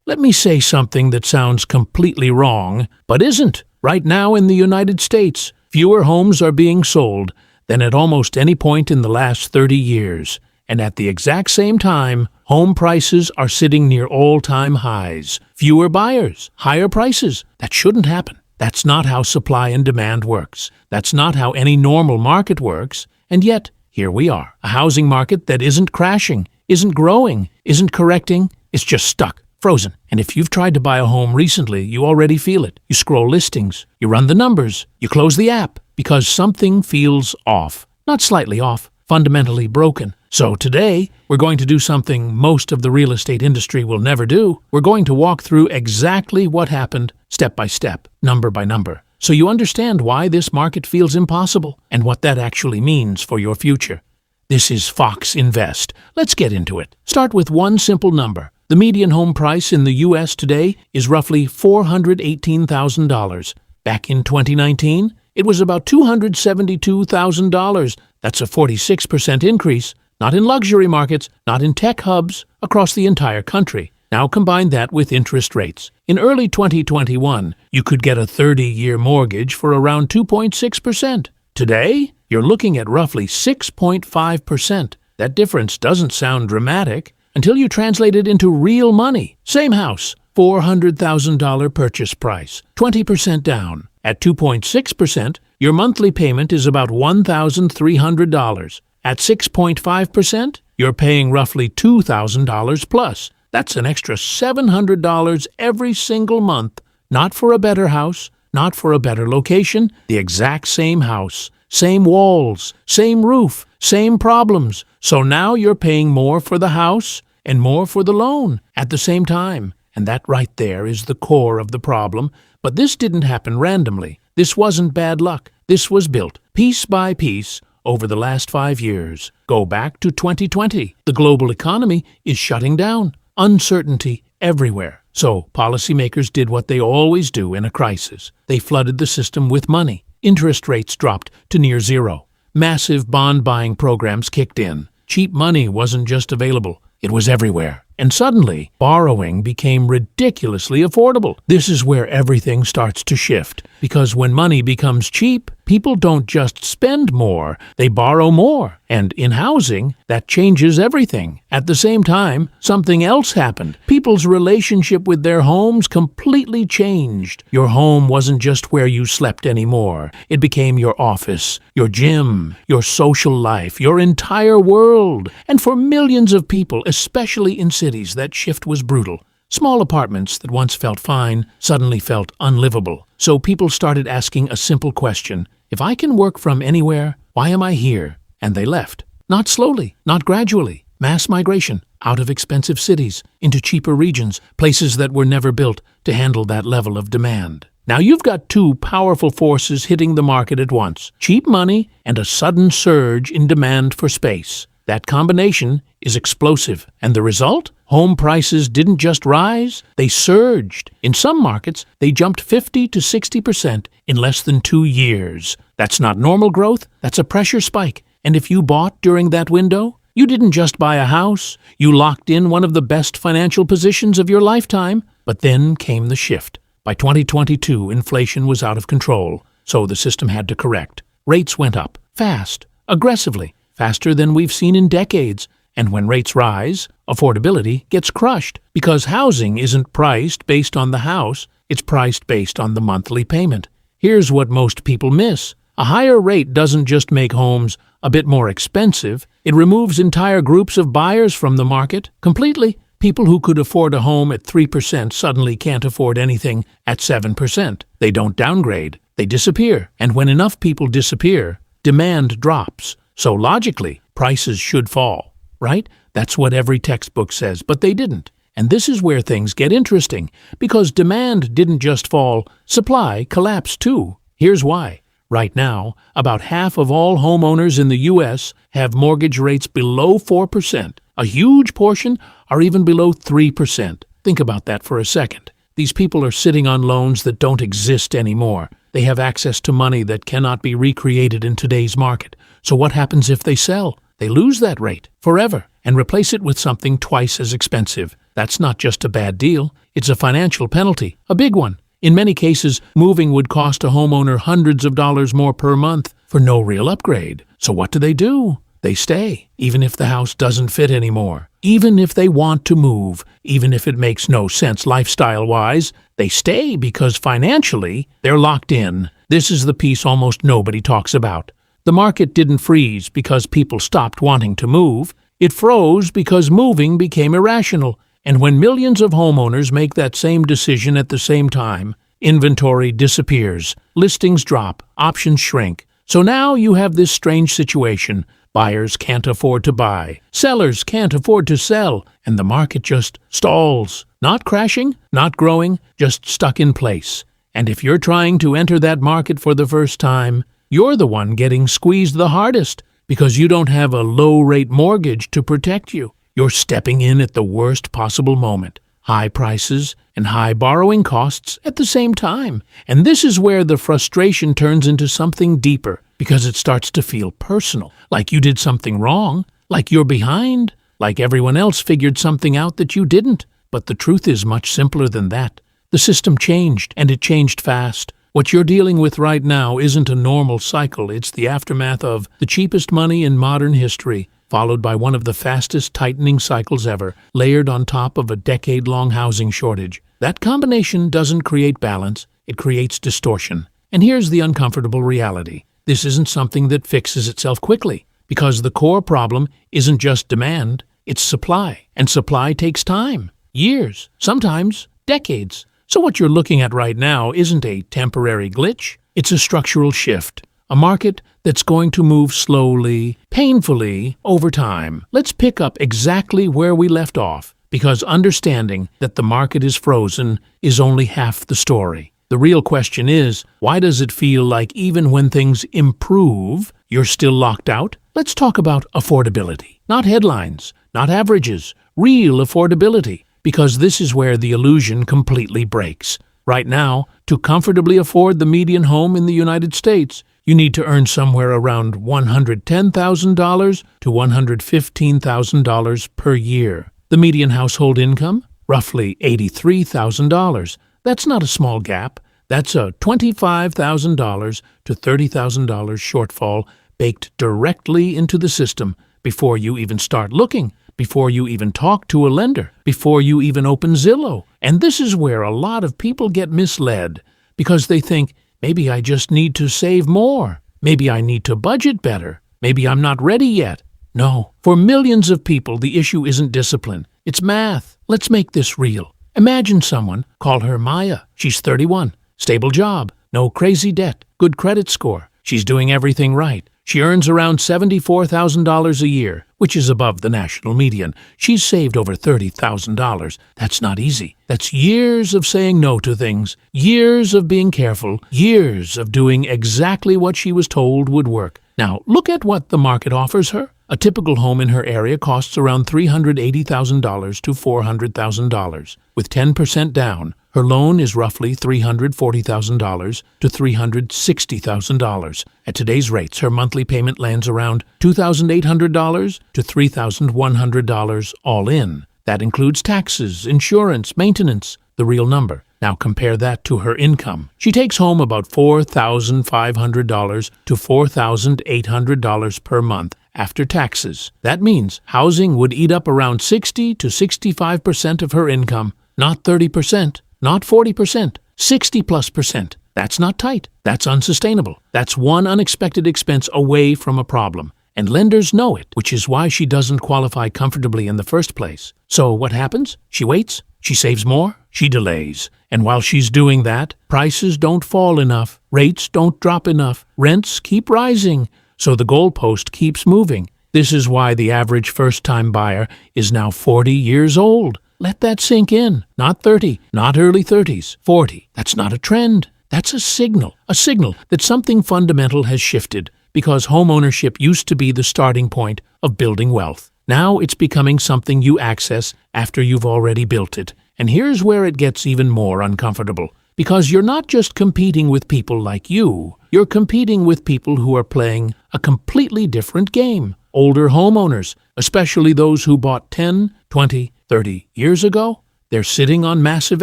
Let me say something that sounds completely wrong, but isn't. Right now in the United States, fewer homes are being sold than at almost any point in the last 30 years. And at the exact same time, home prices are sitting near all-time highs. Fewer buyers, higher prices. That shouldn't happen. That's not how supply and demand works. That's not how any normal market works. And yet, here we are. A housing market that isn't crashing, isn't growing, isn't correcting. It's just stuck, frozen. And if you've tried to buy a home recently, you already feel it. You scroll listings, you run the numbers, you close the app, because something feels off. Not slightly off, fundamentally broken. So today, we're going to do something most of the real estate industry will never do. We're going to walk through exactly what happened, step by step, number by number, so you understand why this market feels impossible and what that actually means for your future. This is Fox Invest. Let's get into it. Start with one simple number. The median home price in the U.S. today is roughly $418,000. Back in 2019, it was about $272,000. That's a 46% increase. Not in luxury markets, not in tech hubs, across the entire country. Now combine that with interest rates. In early 2021, you could get a 30-year mortgage for around 2.6%. Today, you're looking at roughly 6.5%. That difference doesn't sound dramatic until you translate it into real money. Same house, $400,000 purchase price, 20% down. At 2.6%, your monthly payment is about $1,300. At 6.5%, you're paying roughly $2,000 plus. That's an extra $700 every single month. Not for a better house, not for a better location, the exact same house, same walls, same roof, same problems. So now you're paying more for the house and more for the loan at the same time. And that right there is the core of the problem. But this didn't happen randomly. This wasn't bad luck. This was built piece by piece over the last 5 years. Go back to 2020. The global economy is shutting down. Uncertainty everywhere. So policymakers did what they always do in a crisis. They flooded the system with money. Interest rates dropped to near zero. Massive bond buying programs kicked in. Cheap money wasn't just available. It was everywhere. And suddenly, borrowing became ridiculously affordable. This is where everything starts to shift. Because when money becomes cheap, people don't just spend more, they borrow more. And in housing, that changes everything. At the same time, something else happened. People's relationship with their homes completely changed. Your home wasn't just where you slept anymore. It became your office, your gym, your social life, your entire world. And for millions of people, especially in cities, that shift was brutal. Small apartments that once felt fine suddenly felt unlivable. So people started asking a simple question. If I can work from anywhere, why am I here? And they left. Not slowly, not gradually. Mass migration out of expensive cities into cheaper regions, places that were never built to handle that level of demand. Now you've got two powerful forces hitting the market at once. Cheap money and a sudden surge in demand for space. That combination is explosive. And the result? Home prices didn't just rise, they surged. In some markets, they jumped 50 to 60% in less than 2 years. That's not normal growth, that's a pressure spike. And if you bought during that window, you didn't just buy a house, you locked in one of the best financial positions of your lifetime. But then came the shift. By 2022, inflation was out of control, so the system had to correct. Rates went up, fast, aggressively. Faster than we've seen in decades. And when rates rise, affordability gets crushed because housing isn't priced based on the house, it's priced based on the monthly payment. Here's what most people miss. A higher rate doesn't just make homes a bit more expensive, it removes entire groups of buyers from the market completely. People who could afford a home at 3% suddenly can't afford anything at 7%. They don't downgrade, they disappear. And when enough people disappear, demand drops. So logically, prices should fall, right? That's what every textbook says, but they didn't. And this is where things get interesting, because demand didn't just fall, supply collapsed too. Here's why. Right now, about half of all homeowners in the U.S. have mortgage rates below 4%. A huge portion are even below 3%. Think about that for a second. These people are sitting on loans that don't exist anymore. They have access to money that cannot be recreated in today's market. So what happens if they sell? They lose that rate forever and replace it with something twice as expensive. That's not just a bad deal, it's a financial penalty, a big one. In many cases, moving would cost a homeowner hundreds of dollars more per month for no real upgrade. So what do? They stay, even if the house doesn't fit anymore. Even if they want to move, even if it makes no sense lifestyle-wise, they stay because financially, they're locked in. This is the piece almost nobody talks about. The market didn't freeze because people stopped wanting to move. It froze because moving became irrational. And when millions of homeowners make that same decision at the same time, inventory disappears, listings drop, options shrink. So now you have this strange situation. Buyers can't afford to buy, sellers can't afford to sell, and the market just stalls. Not crashing, not growing, just stuck in place. And if you're trying to enter that market for the first time, you're the one getting squeezed the hardest because you don't have a low-rate mortgage to protect you. You're stepping in at the worst possible moment. High prices and high borrowing costs at the same time. And this is where the frustration turns into something deeper because it starts to feel personal, like you did something wrong, like you're behind, like everyone else figured something out that you didn't. But the truth is much simpler than that. The system changed, and it changed fast. What you're dealing with right now isn't a normal cycle. It's the aftermath of the cheapest money in modern history, followed by one of the fastest tightening cycles ever, layered on top of a decade-long housing shortage. That combination doesn't create balance, it creates distortion. And here's the uncomfortable reality. This isn't something that fixes itself quickly, because the core problem isn't just demand, it's supply. And supply takes time, years, sometimes decades. So what you're looking at right now isn't a temporary glitch, it's a structural shift. A market that's going to move slowly, painfully, over time. Let's pick up exactly where we left off, because understanding that the market is frozen is only half the story. The real question is, why does it feel like even when things improve, you're still locked out? Let's talk about affordability. Not headlines, not averages, real affordability, because this is where the illusion completely breaks. Right now, to comfortably afford the median home in the United States, you need to earn somewhere around $110,000 to $115,000 per year. The median household income? Roughly $83,000. That's not a small gap. That's a $25,000 to $30,000 shortfall baked directly into the system before you even start looking, before you even talk to a lender, before you even open Zillow. And this is where a lot of people get misled because they think, maybe I just need to save more. Maybe I need to budget better. Maybe I'm not ready yet. No, for millions of people, the issue isn't discipline. It's math. Let's make this real. Imagine someone, call her Maya. She's 31, stable job, no crazy debt, good credit score. She's doing everything right. She earns around $74,000 a year, which is above the national median. She's saved over $30,000. That's not easy. That's years of saying no to things, years of being careful, years of doing exactly what she was told would work. Now, look at what the market offers her. A typical home in her area costs around $380,000 to $400,000. With 10% down, her loan is roughly $340,000 to $360,000. At today's rates, her monthly payment lands around $2,800 to $3,100 all in. That includes taxes, insurance, maintenance, the real number. Now compare that to her income. She takes home about $4,500 to $4,800 per month after taxes. That means housing would eat up around 60 to 65% of her income, not 30%, not 40%, 60+%. That's not tight. That's unsustainable. That's one unexpected expense away from a problem. And lenders know it, which is why she doesn't qualify comfortably in the first place. So what happens? She waits, she saves more, she delays. And while she's doing that, prices don't fall enough, rates don't drop enough, rents keep rising, so the goalpost keeps moving. This is why the average first-time buyer is now 40 years old. Let that sink in. Not 30, not early 30s, 40. That's not a trend. That's a signal that something fundamental has shifted, because homeownership used to be the starting point of building wealth. Now it's becoming something you access after you've already built it. And here's where it gets even more uncomfortable. Because you're not just competing with people like you, you're competing with people who are playing a completely different game. Older homeowners, especially those who bought 10, 20, 30 years ago, they're sitting on massive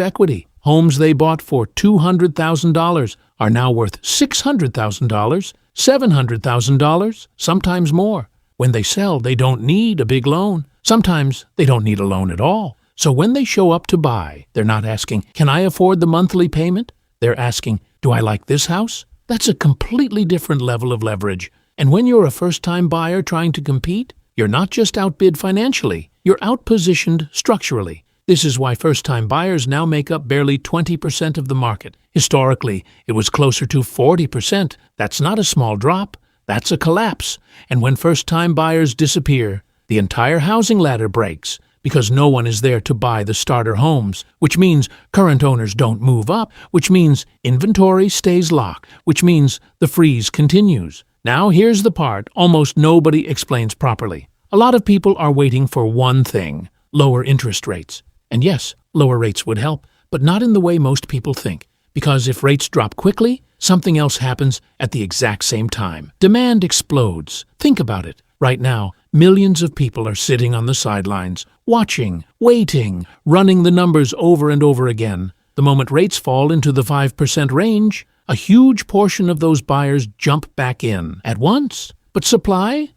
equity. Homes they bought for $200,000 are now worth $600,000, $700,000, sometimes more. When they sell, they don't need a big loan. Sometimes they don't need a loan at all. So when they show up to buy, they're not asking, can I afford the monthly payment? They're asking, do I like this house? That's a completely different level of leverage. And when you're a first-time buyer trying to compete, you're not just outbid financially, you're outpositioned structurally. This is why first-time buyers now make up barely 20% of the market. Historically, it was closer to 40%. That's not a small drop. That's a collapse. And when first-time buyers disappear, the entire housing ladder breaks because no one is there to buy the starter homes, which means current owners don't move up, which means inventory stays locked, which means the freeze continues. Now here's the part almost nobody explains properly. A lot of people are waiting for one thing: lower interest rates. And yes, lower rates would help, but not in the way most people think. Because if rates drop quickly, something else happens at the exact same time. Demand explodes. Think about it. Right now, millions of people are sitting on the sidelines, watching, waiting, running the numbers over and over again. The moment rates fall into the 5% range, a huge portion of those buyers jump back in at once. But supply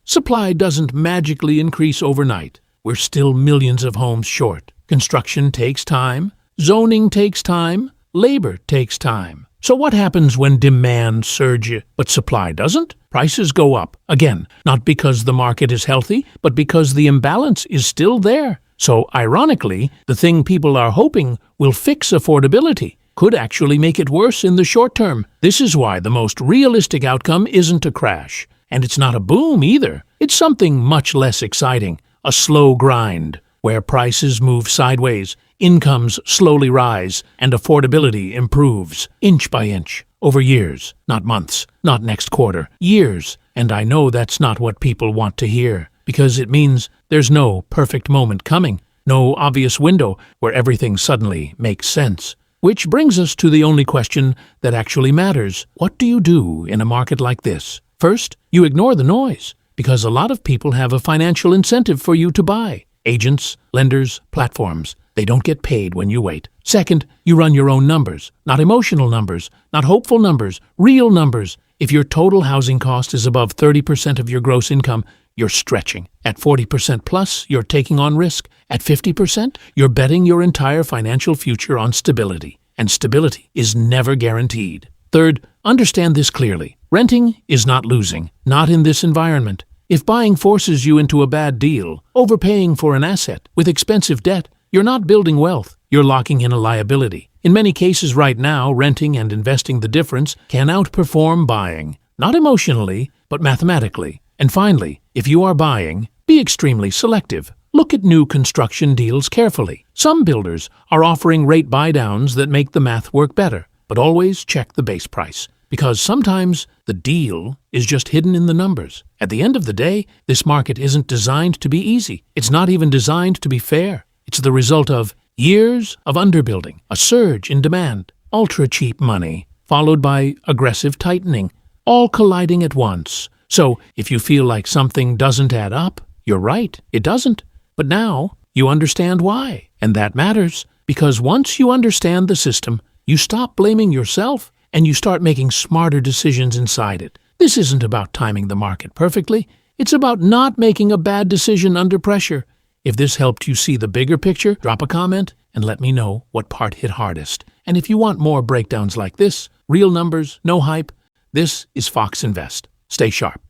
doesn't magically increase overnight. We're still millions of homes short. Construction takes time, zoning takes time, labor takes time. So what happens when demand surges but supply doesn't? Prices go up. Again, not because the market is healthy, but because the imbalance is still there. So ironically, the thing people are hoping will fix affordability could actually make it worse in the short term. This is why the most realistic outcome isn't a crash. And it's not a boom either. It's something much less exciting, a slow grind, where prices move sideways, incomes slowly rise, and affordability improves, inch by inch, over years, not months, not next quarter, years. And I know that's not what people want to hear, because it means there's no perfect moment coming, no obvious window where everything suddenly makes sense. Which brings us to the only question that actually matters. What do you do in a market like this? First, you ignore the noise, because a lot of people have a financial incentive for you to buy. Agents, lenders, platforms. They don't get paid when you wait. Second, you run your own numbers. Not emotional numbers, not hopeful numbers, real numbers. If your total housing cost is above 30% of your gross income, you're stretching. At 40% plus, you're taking on risk. At 50%, you're betting your entire financial future on stability. And stability is never guaranteed. Third, understand this clearly. Renting is not losing, not in this environment. If buying forces you into a bad deal, overpaying for an asset, with expensive debt, you're not building wealth, you're locking in a liability. In many cases right now, renting and investing the difference can outperform buying, not emotionally, but mathematically. And finally, if you are buying, be extremely selective. Look at new construction deals carefully. Some builders are offering rate buydowns that make the math work better, but always check the base price. Because sometimes the deal is just hidden in the numbers. At the end of the day, this market isn't designed to be easy. It's not even designed to be fair. It's the result of years of underbuilding, a surge in demand, ultra-cheap money, followed by aggressive tightening, all colliding at once. So if you feel like something doesn't add up, you're right, it doesn't. But now you understand why. And that matters, because once you understand the system, you stop blaming yourself and you start making smarter decisions inside it. This isn't about timing the market perfectly. It's about not making a bad decision under pressure. If this helped you see the bigger picture, drop a comment and let me know what part hit hardest. And if you want more breakdowns like this, real numbers, no hype, this is Fox Invest. Stay sharp.